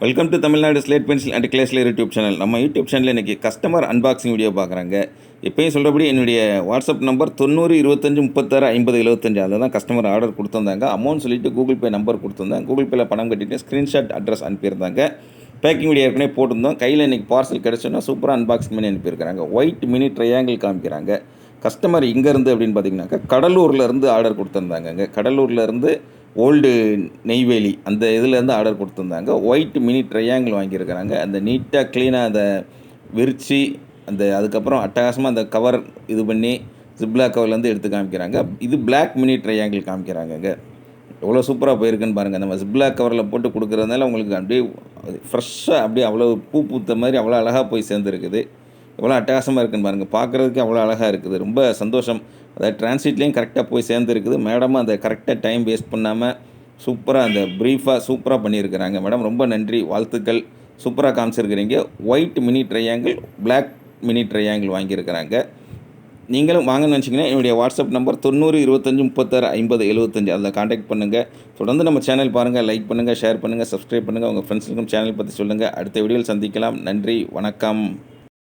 Welcome to Tamil Nadu slate pencil and கிளேஸ்லர் YouTube channel. நம்ம YouTube சேனலில் இன்றைக்கி கஸ்டமர் அன்பாக்சிங் வீடியோ பார்க்குறாங்க. எப்பயும் சொல்கிறபடி என்னுடைய வாட்ஸ்அப் நம்பர் 9025365075. அதில் தான் கஸ்டமர் ஆர்டர் கொடுத்துருந்தாங்க. அமௌண்ட் சொல்லிவிட்டு கூகுள் பே நம்பர் கொடுத்துருந்தேன். கூகுள் பேயில் பணம் கட்டிட்டு ஸ்க்ரீன்ஷாட் அட்ரஸ் அனுப்பியிருந்தாங்க. பேக்கிங் வீடியோ ஏற்கனவே போட்டிருந்தோம். கையில் இன்றைக்கி பார்சல் கிடச்சோன்னா சூப்பராக அன்பாக்சிங் பண்ணி அனுப்பியிருக்கிறாங்க. ஒயிட் மினி ட்ரையாங்கிள் காமிக்கிறாங்க. கஸ்டமர் இங்கேருந்து அப்படின்னு பார்த்தீங்கன்னாக்கா கடலூர்லேருந்து ஆர்டர் கொடுத்துருந்தாங்க. கடலூர்லேருந்து ஓல்டு நெய்வேலி அந்த இதுலேருந்து ஆர்டர் கொடுத்துருந்தாங்க. ஒயிட் மினி ட்ரையாங்கிள் வாங்கியிருக்கிறாங்க. அந்த நீட்டாக க்ளீனாக அதை விரித்து அதுக்கப்புறம் அட்டகாசமாக அந்த கவர் இது பண்ணி ஜிப்லாக் கவர்லேருந்து எடுத்து காமிக்கிறாங்க. இது பிளாக் மினி ட்ரையாங்கிள் காமிக்கிறாங்கங்க. எவ்வளோ சூப்பராக போயிருக்குன்னு பாருங்கள். நம்ம ஜிப்லாக் கவரில் போட்டு கொடுக்குறதுனால உங்களுக்கு அப்படியே ஃப்ரெஷ்ஷாக அப்படியே அவ்வளோ பூ பூத்த மாதிரி அவ்வளோ அழகாக போய் சேர்ந்துருக்குது. எவ்வளோ அட்டகாசமாக இருக்குன்னு பாருங்கள். பார்க்குறதுக்கு அவ்வளோ அழகாக இருக்குது. ரொம்ப சந்தோஷம். அதாவது டிரான்சிட்லேயும் கரெக்டாக போய் சேர்ந்துருக்குது. மேடமும் அந்த கரெக்டாக டைம் வேஸ்ட் பண்ணாமல் சூப்பராக அந்த ப்ரீஃபாக சூப்பராக பண்ணியிருக்கிறாங்க. மேடம் ரொம்ப நன்றி, வாழ்த்துக்கள். சூப்பராக காமிச்சிருக்கிறீங்க. White mini triangle, black mini triangle வாங்கியிருக்கிறாங்க. நீங்களும் வாங்கன்னு நினச்சிங்கன்னா என்னுடைய வாட்ஸ்அப் நம்பர் 9025365075. அதில் காண்டாக்ட் பண்ணுங்கள். தொடர்ந்து நம்ம சேனல் பாருங்கள், லைக் பண்ணுங்கள், ஷேர் பண்ணுங்கள், சப்ஸ்கிரைப் பண்ணுங்கள். உங்கள் ஃப்ரெண்ட்ஸுக்கும் சேனல் பற்றி சொல்லுங்கள். அடுத்த வீடியோவில் சந்திக்கலாம். நன்றி, வணக்கம்.